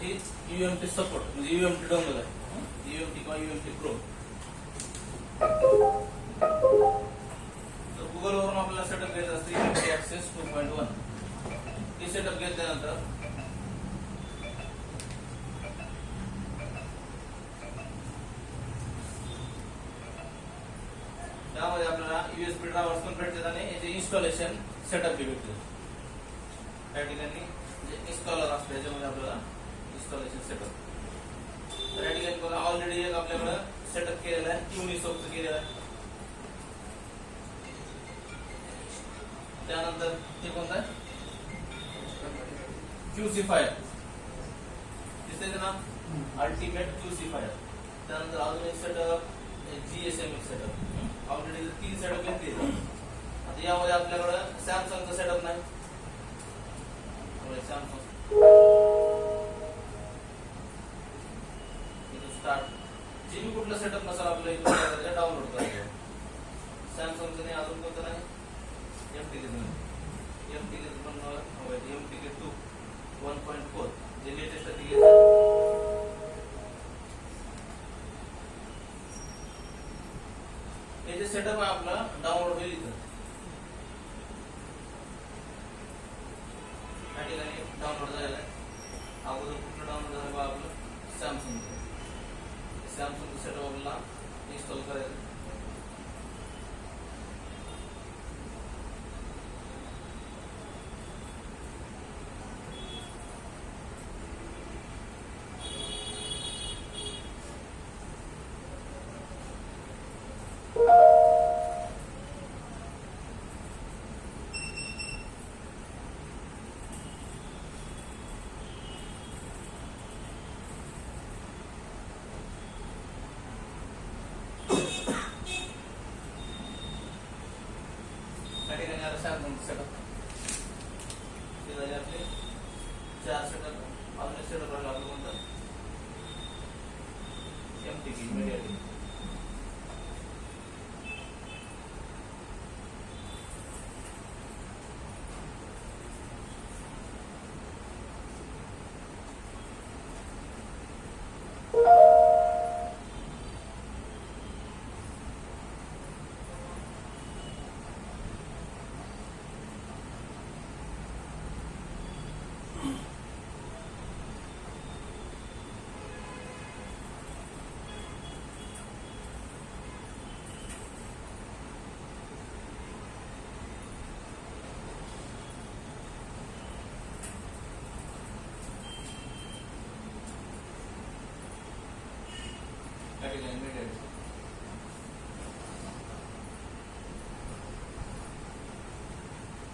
त्यासाठी UMT support म्हणजे UMT dongle आहे, UMT किंवा UMT प्रो. तर गुगल वरून आपल्याला सेटअप घ्यायचा असते UMT ऍक्सेस 2.1. हे सेटअप घेतल्यानंतर त्यामध्ये आपल्याला USB ड्रायव्हर्स पण भेटतात आणि याचे इन्स्टॉलेशन सेटअप बी भेटते. त्या ठिकाणी जे इन्स्टॉलर असते त्याच्यामध्ये आपल्याला इन्स्टॉलेशन सेटअप. तर या ठिकाणी बघा ऑलरेडी एक आपल्याकडे सेटअप केलेला आहे, युनिसॉफ्टचा केलेला आहे. त्यानंतर हे कोणतं आहे, QC फायर दिसतंय ना, अल्टिमेट QC फायर. त्यानंतर अजून एक setup GSM setup. Already 3 setup घेतले. आता यामध्ये आपल्याकडे सॅमसंगचा सेटअप नाही, सॅमसंग स्टार्ट. जे मी कुठलं सेटअप नसेल आपल्याला डाउनलोड करायचं. सॅमसंगचं नाही, अजून कोणतं नाही, MTK पण MTK 2 1.4 जे लेटेस्ट आहे. हे जे सेटअप आहे आपला डाउनलोड होईल इथं. या ठिकाणी डाउनलोड झालेला आहे. अगोदर कुठलं डाउनलोड झालं बघा, आपलं सॅमसंगचं सेटअप आपल्याला इन्स्टॉल करायचं. सॅमसंग सेटअप हे झाले आपले 4 सेटअप. अजून सेटअप राहिला आपलं कोणतं, MTK मीडिया टीम.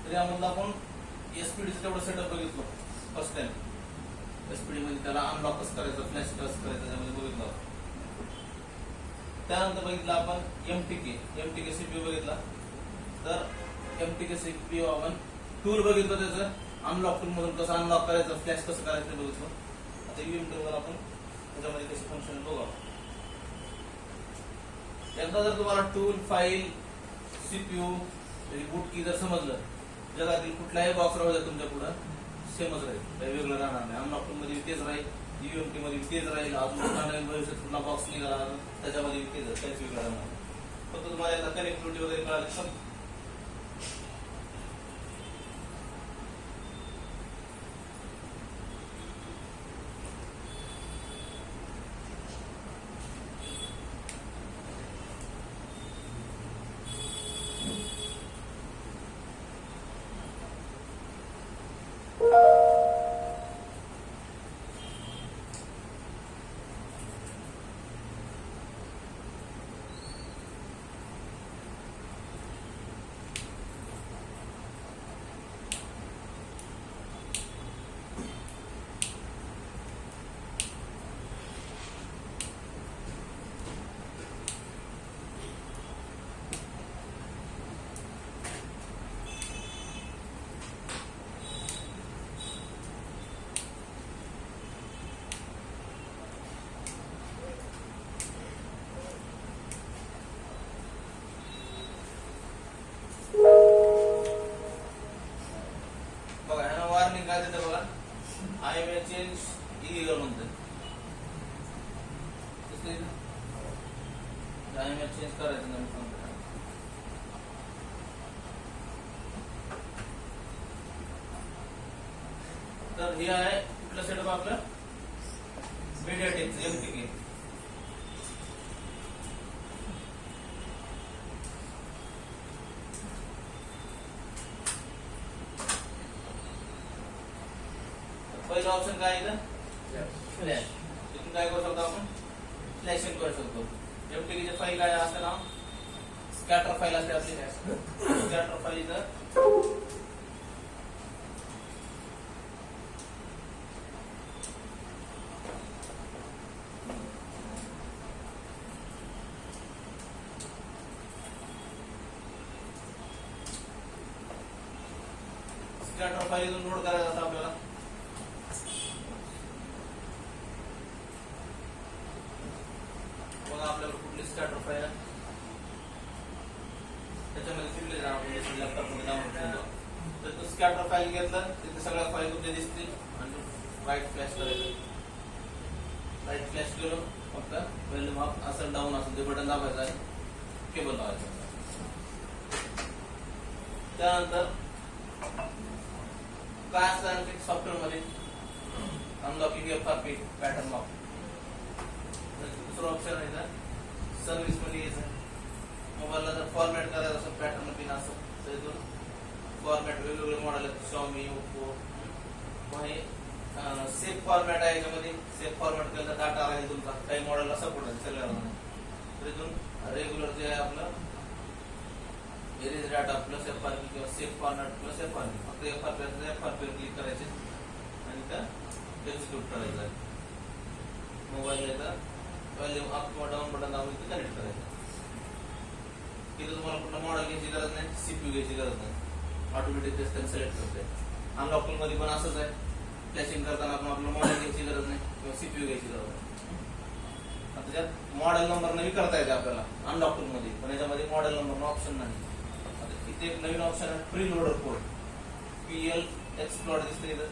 तर यामधलं आपण SPD तेवढं सेटअप बघितलं फर्स्ट टाइम. SPD मध्ये त्याला अनलॉक कसं करायचं, फ्लॅश कसं करायचं त्यामध्ये बघितलं. त्यानंतर बघितलं आपण MTK CPU बघितला. तर MTK CPU आपण टूल बघितलं, त्याचं अनलॉक टूल मधून कसं अनलॉक करायचं, फ्लॅश कसं करायचं बघितलं. आता UMT वर आपण त्याच्यामध्ये कसे फंक्शन बघू. एकदा जर तुम्हाला टूल, फाईल, CPU, बूट की जर समजलं, जगातील कुठलाही बॉक्स राहू द्या तुमच्या पुढं सेमच राहील, काही वेगळं राहणार नाही. अनलॉक टूल मध्ये तेच राहील, UMT मध्ये तेच राहील. अजून नवीन भविष्यात कुठला बॉक्स निघाला त्याच्यामध्ये तेच, काहीच वेगळं राहणार नाही. फक्त तुम्हाला याला कनेक्टिव्हिटी वगैरे कळाली. काय देतं बघा, I may change इलिगल म्हणतात. टाइमर चेंज करायचं नाही. तर हे आहे कुठलं सेटअप आपलं मीडियाटेकचं MTK. पहिलं ऑप्शन काय आहे फ्लॅश. तिथून काय करू शकतो आपण फ्लॅशिंग करू शकतो. MTK फाईल काय असतं ना स्कॅटर फाईल असते आपली. स्कॅटर फाईल इथं स्कॅटर फाईल लोड करायचं असतं आपल्याला. बघा आपल्याला कुठली स्कॅटर फाईल आहे त्याच्यामध्ये फिरले आपण लॅपटॉपमध्ये डाउनलोड करतो. तर तो स्कॅटर फाईल घेतला तिथे सगळ्या फाईल तुमच्या दिसतील आणि राईट फ्लॅश करायचं. राईट फ्लॅश केलं फक्त पहिले मग असं डाऊन असं ते बटन दाबायचं आहे केबल लावायचं. त्यानंतर काय असतं सॉफ्टवेअर मध्ये अनलॉकिंग FRP पॅटर्न लॉक. दुसरं ऑप्शन आहे ना सर्व्हिस मध्ये यायचं. मोबाईलला जर फॉर्मॅट करायचं असं पॅटर्न पिन असं तर इथून फॉर्मॅट वेगवेगळे मॉडेल आहेत. Xiaomi, Oppo. सेफ फॉर्मॅट आहे याच्यामध्ये. सेफ फॉर्मॅट केलं तर डाटा आहे तुमचा काही मॉडेलला सपोर्ट आहे सगळ्यांना. तर इथून रेग्युलर जे आहे आपलं एरेज डाटा प्लस FRP किंवा सेफ फॉर्मॅट प्लस FRP. फक्त FRP वर क्लिक करायचे आणि त्या एक्झिक्यूट करायचं आहे. मोबाईलला येतं पहिले अप किंवा डाऊन बटन दाबून इथे कनेक्ट करायचं. तिथे तुम्हाला कुठलं मॉडेल घ्यायची गरज नाही, CPU घ्यायची गरज नाही. ऑटोमॅटिक सिलेक्ट करते. अनलॉकिंग मध्ये पण असंच आहे. फ्लॅशिंग करताना आपण आपलं मॉडेल घ्यायची गरज नाही किंवा CPU घ्यायची गरज नाही. आता त्यात मॉडेल नंबर नवी करता येते आपल्याला अनलॉकिंग मध्ये, पण याच्यामध्ये मॉडेल नंबर ऑप्शन नाही. इथे एक नवीन ऑप्शन आहे pre loader code PL explore दिसते इथं.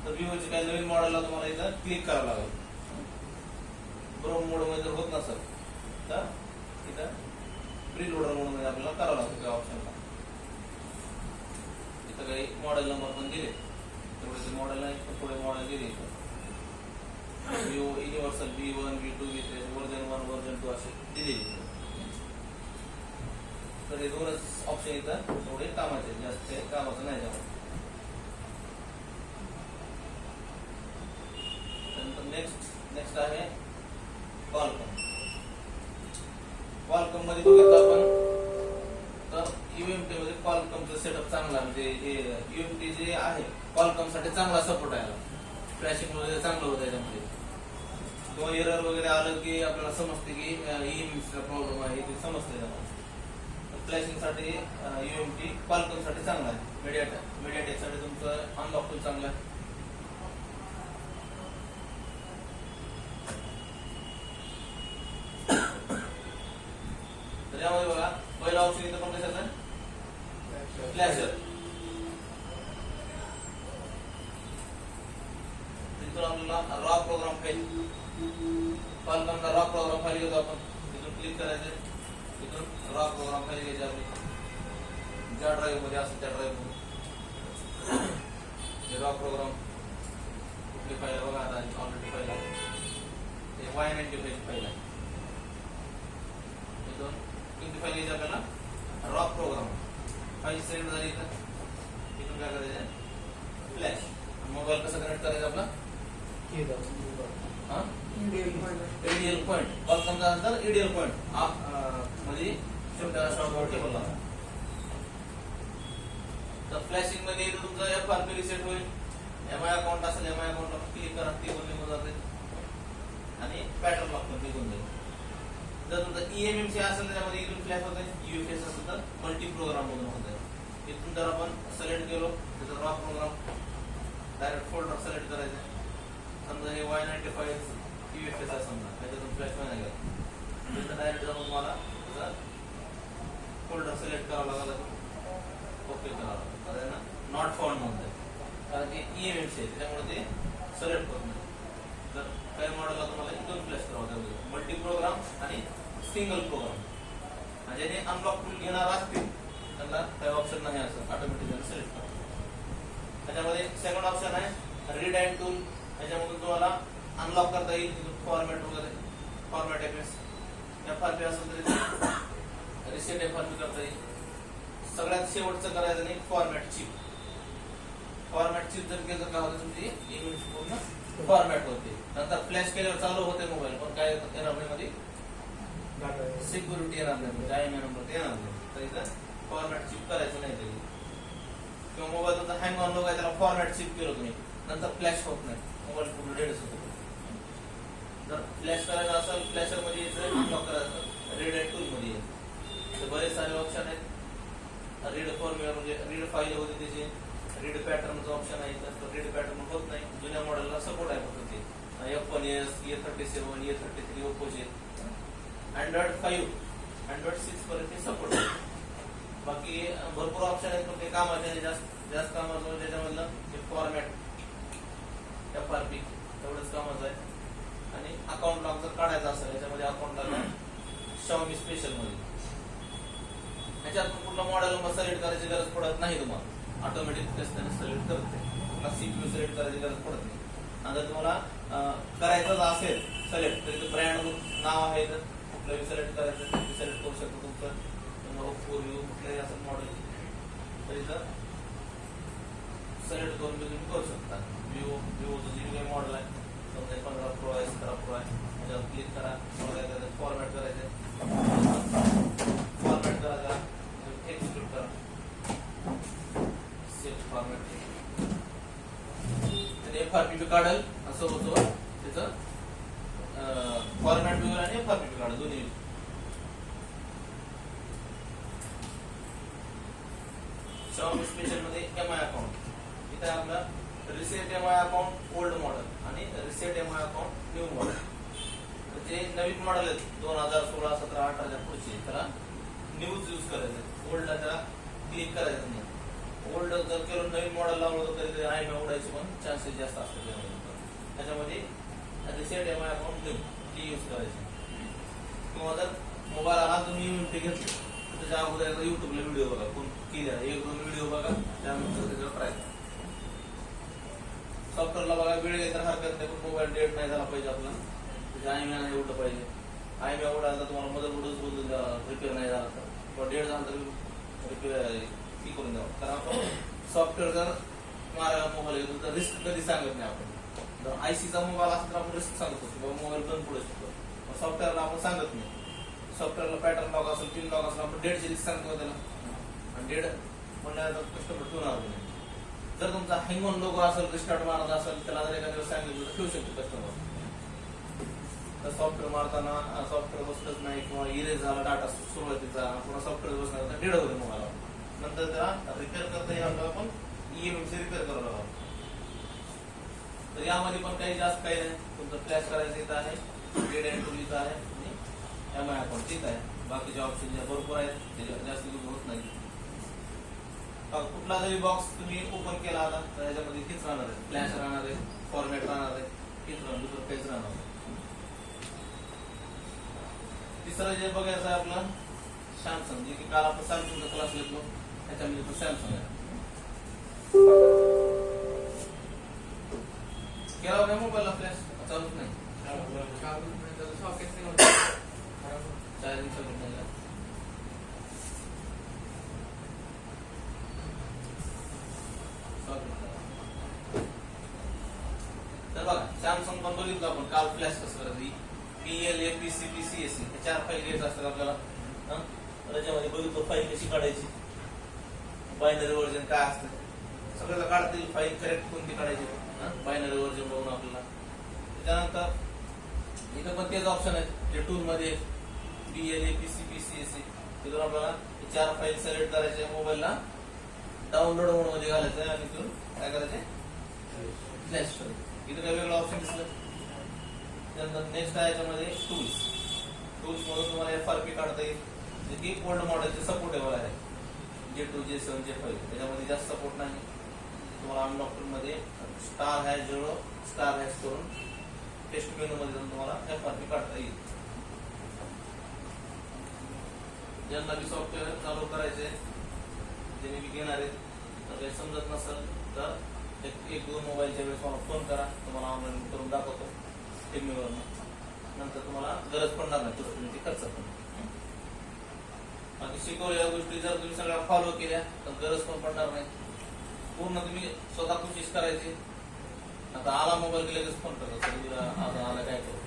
तर विवोचे काही नवीन मॉडेलला तुम्हाला इथं क्लिक करावं लागेल. ब्रोम मोड मध्ये जर होत नसेल तर इथं प्री लोडर मोड मध्ये आपल्याला करावं लागतं त्या ऑप्शनला. इथं काही मॉडेल नंबर पण दिले तेवढे मॉडेल नाही पुढे मॉडेल दिले. Vivo universal V1, V2, V3 version 1 version 2 असे दिलेले. तर हे दोनच ऑप्शन इथं थोडे कामाचे, जास्त कामाचं नाही त्यामुळे. नेक्स्ट आहे Qualcomm. Qualcomm मध्ये बघितलं आपण तर UMT मध्ये Qualcommचं सेटअप चांगला म्हणजे UMT जे आहे Qualcomm साठी चांगला सपोर्ट आहे. फ्लॅशिंग वगैरे चांगलं होतं याच्यामध्ये. किंवा एरर वगैरे आलं की आपल्याला समजते की EMC प्रॉब्लेम आहे ते समजते त्यामुळे. फ्लॅशिंग साठी UMT Qualcomm साठी चांगला आहे. मीडियाटेक साठी तुमचं अनलॉकिंग चांगलं आहे. तर यामध्ये बघा पहिला ऑप्शन इथं पण कशाचं फ्लॅशर. तिथून आपल्याला रॉ प्रोग्राम फाईल Qualcommचा रॉ प्रोग्राम फाईल घेतो आपण. तिथून क्लिक करायचं. तिथून रॉ प्रोग्राम फाईल घ्यायची आपली ज्या ड्राईव्ह मध्ये असेल त्या ड्राईव्ह मध्ये रॉ प्रोग्राम कुठली फाईल बघा. आता ऑलरेडी फाईल आहे Y95 फाईल आहे. तिथून किती फाईल घ्यायची आपल्याला रॉ प्रोग्राम फाईल सिलेक्ट झाली. इथून काय करायचं फ्लॅश. मोबाईल कसं कनेक्ट करायचं आपला EDL पॉइंट. Qualcommचा नंतर EDL पॉइंट म्हणजे टेबलला. तर फ्लॅशिंग मध्ये तुमचं FRP रिसेट होईल. MI अकाउंट असेल MI अकाउंटला क्लिक करा ते पण निघून जाते आणि पॅटर्न लॉक पण निघून जाईल. जर तुमचं EMMC असेल त्याच्यामध्ये इथून फ्लॅश होत आहे. UFS असेल तर मल्टी प्रोग्राम मधून होत आहे. इथून जर आपण सिलेक्ट केलो त्याचा raw program direct folder select करायचं. समजा हे Y95 UFS आहे समजा त्याच्यातून फ्लॅश नाही गेला डायरेक्ट जाऊन तुम्हाला त्याचा फोल्डर सिलेक्ट करावा लागला. ओके करावं लागतं. नॉट फाउंड म्हणतात कारण की EMMC आहे त्याच्यामुळे ते सिलेक्ट होत नाही. राहू मल्टी प्रोग्राम आणि सिंगल प्रोग्राम. आणि ज्याने अनलॉक टूल घेणार असतील त्यांना काही ऑप्शन नाही असं ऑटोमॅटिकली सिलेक्ट करा. त्याच्यामध्ये सेकंड ऑप्शन आहे रीड अँड टूल. त्याच्यामधून तुम्हाला अनलॉक करता येईल फॉर्मॅट वगैरे, फॉर्मॅट FRP असेल तरी रिसेट FRP करता येईल. सगळ्यात शेवटचं करायचं नाही फॉर्मॅट चिप. फॉर्मॅट चिप जर केलं का होतं तुमची इमेज पूर्ण फॉर्मॅट होते. नंतर फ्लॅश केल्यावर चालू होते मोबाईल, पण काय येणार नाही मध्ये सिक्युरिटी येणार नाही, म्हणजे IMEI नंबर येणार नाही. तर इथं फॉर्मॅट चिप करायचं नाही तरी, किंवा मोबाईल तुमचा हँग ऑन लोक त्याला फॉर्मॅट चिप केलं तुम्ही नंतर फ्लॅश होत नाही, मोबाईल पूर्ण डेडच होतो. जर फ्लॅश करायचं असेल फ्लॅशर मध्ये यायचं, अनलॉक करायचं रीड अँड टूल मध्ये यायचं. तर बरेच सारे ऑप्शन आहेत. रीड फॉर्म्युला म्हणजे रीड फाईल होते त्याचे, रीड पॅटर्नचा ऑप्शन आहे. तर रीड पॅटर्न होत नाही, जुन्या मॉडेलला सपोर्ट आहे फक्त ते. F1s, A37, A33 ओप्पोचे. Android 5, Android 6 पर्यंत सपोर्ट आहे. बाकी भरपूर ऑप्शन आहेत, पण ते कामाचे जास्त कामाचं त्याच्यामधलं फॉर्मॅट FRP तेवढंच कामाचं आहे. आणि अकाउंट लॉक जर काढायचा असेल याच्यामध्ये अकाउंट लॉक Xiaomi स्पेशल मध्ये ह्याच्यात कुठलं मॉडेल नंबर सिलेक्ट करायची गरज पडत नाही तुम्हाला, ऑटोमॅटिक त्याने सिलेक्ट करते. तुम्हाला CPU सिलेक्ट करायची गरज पडत नाही. आणि जर तुम्हाला करायचंच असेल सिलेक्ट तरी ब्रँड नाव आहे, तर कुठलंही सिलेक्ट करायचं ते सिलेक्ट करू शकतो. तुमचं ओप्पो व्ह्यू कुठलंही असं मॉडेल तरी तर सिलेक्ट करून तुम्ही करू शकता. विवोचं जे काही मॉडेल आहे समजा 15 Pro आहे, 17 Pro आहे, त्याच्यावर क्लिक करा. फॉर्मॅट करायचं, फॉर्मॅट करायचा, एक्सक्लूड करा, सेव्ह फॉर्मॅट. FRP काढेल असं होतं त्याचं, फॉर्मॅट बी होईल आणि FRP काढेल दोन्ही. Xiaomi स्पेशल मध्ये MI अकाउंट इथे आपला reset MI account old model आणि reset MI account new model. जे नवीन मॉडेल आहेत 2016, 17, 18 पुढचे त्याला न्यूज यूज करायचं, ओल्डला त्याला क्लिक करायचं नाही. ओल्ड जर केलं नवीन मॉडेल लावलं तर तरी IMEI उडायचे पण चान्सेस जास्त असतात. त्याच्यामध्ये रिसेट MI अकाउंट न्यू ती यूज करायची. किंवा जर मोबाईल आला तुम्ही युनिटी घेतली त्याच्या अगोदर युट्यूबला व्हिडिओ बघा, कोण केल्या 1-2 व्हिडिओ बघा, त्यानंतर त्याच्यावर करायचं. सॉफ्टवेअरला बघा वेळ घेता हरकत नाही, पण मोबाईल डेट नाही झाला पाहिजे आपला, त्याच्या IMEI नाही उडलं पाहिजे. IMEI उडायला तुम्हाला मदरबोर्डच बदलून द्यावा, रिपेअर नाही झाला तर, किंवा डेट झाला तर रिपेअर ती करून द्यावं. कारण आपण सॉफ्टवेअर जर मारायला मोबाईल घेतो तर रिस्क कधी सांगत नाही आपण. जर ICचा मोबाईल असेल तर आपण रिस्क सांगतो किंवा मोबाईल बंद पडू शकतो, सॉफ्टवेअरला आपण सांगत नाही. सॉफ्टवेअरला पॅटर्न लॉक असेल, पिन लॉक असेल, आपण डेटची रिस्क सांगतो त्याला, आणि डेट म्हणल्यानंतर कस्टमर ठेवणार नाही. जर तुमचा हँग ऑन लोगो असेल, रिस्टार्ट मारत असेल, त्याला जर एखाद्या दिवस सांगितलं तर ठेवू शकतो कस्टमर. तर सॉफ्टवेअर मारताना सॉफ्टवेअर बसतच नाही किंवा इरेज झाला डाटा सुरुवातीचा, पुन्हा सॉफ्टवेअर बसणार तर डेड होते मोबाईल, नंतर त्याला रिपेअर करता येईल, आपण EMI रिपेअर करावं लागतं. तर यामध्ये पण काही जास्त काही नाही, तुमचं फ्लॅश करायचं इथं आहे, रीड अँड टूल इथं आहे, आणि MI अकाउंट इथं आहे. बाकीचे ऑप्शन भरपूर आहेत, त्याच्यावर जास्त यूज होत नाही. कुठला जरी बॉक्स तुम्ही ओपन केला आता तर याच्यामध्ये किती राहणार आहे, फ्लॅश राहणार आहे, फॉर्मॅट राहणार आहे, किती राहणार, दुसरं काहीच राहणार आहे. तिसरं जे बघायचं आहे आपलं सॅमसंग, जे की काल आपण सॅमसंगचा क्लास घेतलो त्याच्यामध्ये तो सॅमसंग आहे. केला काय मोबाईलला फ्लॅश चालूच नाही, चार्जिंग सगळं नाही. तर बघा सॅमसंग पण बघितलं आपण काल फ्लॅश कसं करायचं, PL, APC, CSC हे 4 फाईल घ्यायचं असतात आपल्याला. त्याच्यामध्ये बघितलं फाईल कशी काढायची, बायनरी व्हर्जन काय असतं सगळ्याला काढतील, फाईल करेक्ट कोणती काढायची बायनरी व्हर्जन बघून आपल्याला. त्याच्यानंतर इथं पण तेच ऑप्शन आहेत जे टूल मध्ये PL, APC, CSC. तिथून आपल्याला 4 फाईल सिलेक्ट करायचे, मोबाईलला डाउनलोड मोड मध्ये घालायचं आणि तिथून काय करायचे फ्लॅश करायचं. इथं काही वेगळं ऑप्शन दिसलं. त्यानंतर नेक्स्ट आहे याच्यामध्ये टूल्स मधून तुम्हाला FRP काढता येईल, जे की ओल्ड मॉडेलचे सपोर्टेबल आहे, J2, J7, J5. त्याच्यामध्ये जास्त सपोर्ट नाही. तुम्हाला अनलॉक मध्ये *0 *# करून टेस्ट मेनू मध्ये जाऊन तुम्हाला FRP काढता येईल. ज्यांना बी सॉफ्टवेअर चालू करायचे ज्यांनी बी घेणार आहेत तर काही समजत नसेल तर एक दोन मोबाईलच्या वेळेस मला फोन करा, तुम्हाला ऑनलाईन करून दाखवतो टेक्निकवरनं. नंतर तुम्हाला गरज पडणार नाही पुस्तकांची खर्च पण. बाकी शिकवलेल्या गोष्टी जर तुम्ही सगळ्या फॉलो केल्या तर गरज पण पडणार नाही. पूर्ण तुम्ही स्वतः कोशिश करायची. आता आला मोबाईल की लगेच फोन करता आता आला काय करू,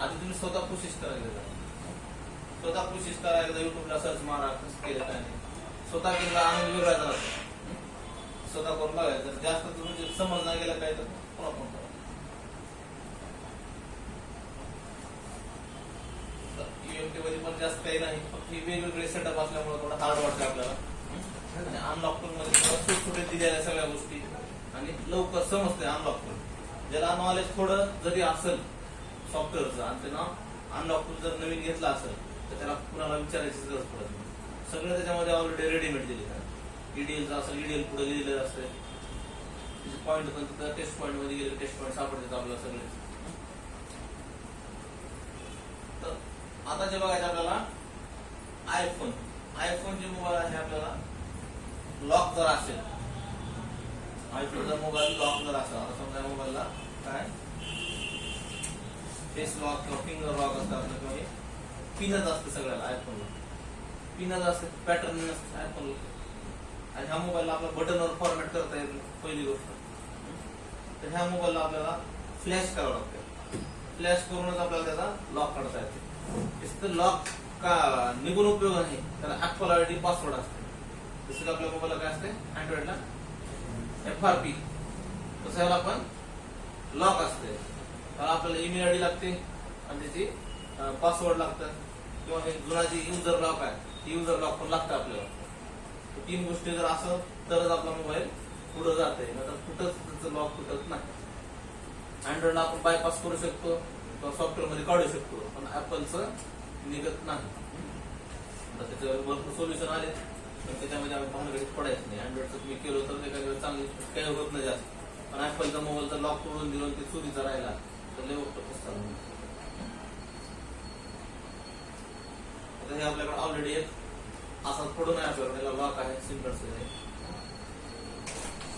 आधी तुम्ही स्वतः कोशिश करायला स्वतः कोशिश करायला युट्यूबला सर्च मारा कसं केलं काय नाही. स्वतः केलेला आनंद वेगळा झाला. स्वतः करून बघायचं. जास्त तुम्ही समज नाही गेला काय तर पुन्हा फोन करा. UMT मध्ये पण जास्त काही नाही, फक्त वेगवेगळे सेटअप असल्यामुळे थोडं हार्ड वाटतं आपल्याला. आणि अनलॉक टूल मध्ये सुटसुटीत दिलेल्या सगळ्या गोष्टी आणि लवकर समजते अनलॉक टूल. ज्याला नॉलेज थोडं जरी असेल सॉफ्टवेअरचं आणि त्यानं अनलॉक टूल जर नवीन घेतला असेल तर त्याला कुणाला विचारायची गरज पडत नाही. सगळं त्याच्यामध्ये ऑलरेडी रेडीमेड दिलेलं आहे. EDL असेल EDL पुढे लिहिलेलं असते. त्याचे पॉईंट पण तिथं टेस्ट पॉईंट मध्ये गेले टेस्ट पॉईंट सापडतात आपल्याला सगळे. तर आता जे बघायचं आपल्याला आयफोन जे मोबाईल आहे आपल्याला लॉक जर असेल, आयफोनचा मोबाईल लॉक जर असेल, आता समजा मोबाईलला काय फेस लॉक किंवा फिंगर लॉक असतं आपलं किंवा पिनच असतं सगळ्याला. आयफोनला पिनच असते, पॅटर्न नसतं आयफोनला. आणि ह्या मोबाईलला आपल्या बटनवर फॉर्मॅट करता येत नाही पहिली गोष्ट. तर ह्या मोबाईलला आपल्याला फ्लॅश करावं लागतं. फ्लॅश करूनच आपल्याला त्याचा लॉक काढता येते. नुसतं लॉक का निघून उपयोग नाही, त्याला ऍपल आयडी पासवर्ड असते. जसं की आपल्या मोबाईलला काय असते अँड्रॉइडला FRP, तसं ह्याला पण लॉक असते. त्याला आपल्याला ईमेल आयडी लागते आणि त्याची पासवर्ड लागतं किंवा हे जुना जे युजर लॉक आहे युजर लॉक पण लागतं आपल्याला. तीन गोष्टी जर असं तरच आपला मोबाईल पुढे जाते, नाहीतर कुठंच त्याचं लॉक तुटत नाही. अँड्रॉइडला आपण बायपास करू शकतो किंवा सॉफ्टवेअर मध्ये काढू शकतो, पण ऍपलचं निघत नाही. त्याच्यावर भरपूर सोल्युशन आले पण त्याच्यामध्ये आम्ही भानगडीत पडायचं नाही. अँड्रॉइडचं तुम्ही केलं तर एखाद्या चांगली काही होत नाही जास्त, पण ऍपलचा मोबाईलचा लॉक तोडून दिलं ते चोरीचा राहिला तर लय आता हे आपल्याकडे ऑलरेडी एक असा पडून आहे आपल्याकडे लॉक आहे सिम्पल्स आहे.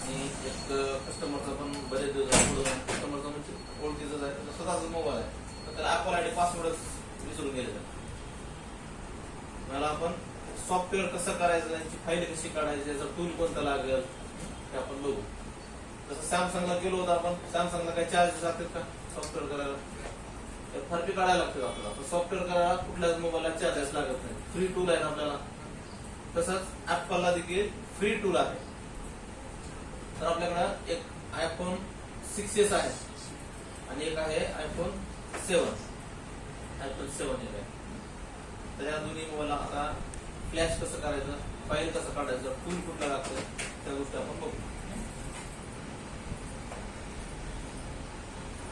आणि एक कस्टमरचा पण बरेच दिवस कस्टमरचा म्हणजे ओळखीचाच आहे, त्याचा स्वतःचा मोबाईल आहे तर त्याला ऍपल आयडी पासवर्डच विसरून गेलेला. मला आपण सॉफ्टवेअर कसं करायचं, त्यांची फाईल कशी काढायची, याचा टूल कोणता लागेल हे आपण बघू. जसं सॅमसंगला गेलो होतो आपण, सॅमसंगला काही चार्जेस लागतात का सॉफ्टवेअर करायला? FRP काढायला लागतं आपल्याला. सॉफ्टवेअर करायला कुठल्याच मोबाईलला चार्जेस लागत नाही, फ्री टूल आहे आपल्याला. तसंच ऍपलला देखील फ्री टूल आहे. तर आपल्याकडे एक iPhone 6s आहे आणि एक आहे iPhone 7 एक आहे. तर या दोन्ही मोबाईलला आता फ्लॅश कसं करायचं, फाईल कसं काढायचं, टूल कुठला लागतं त्या गोष्टी आपण बघू.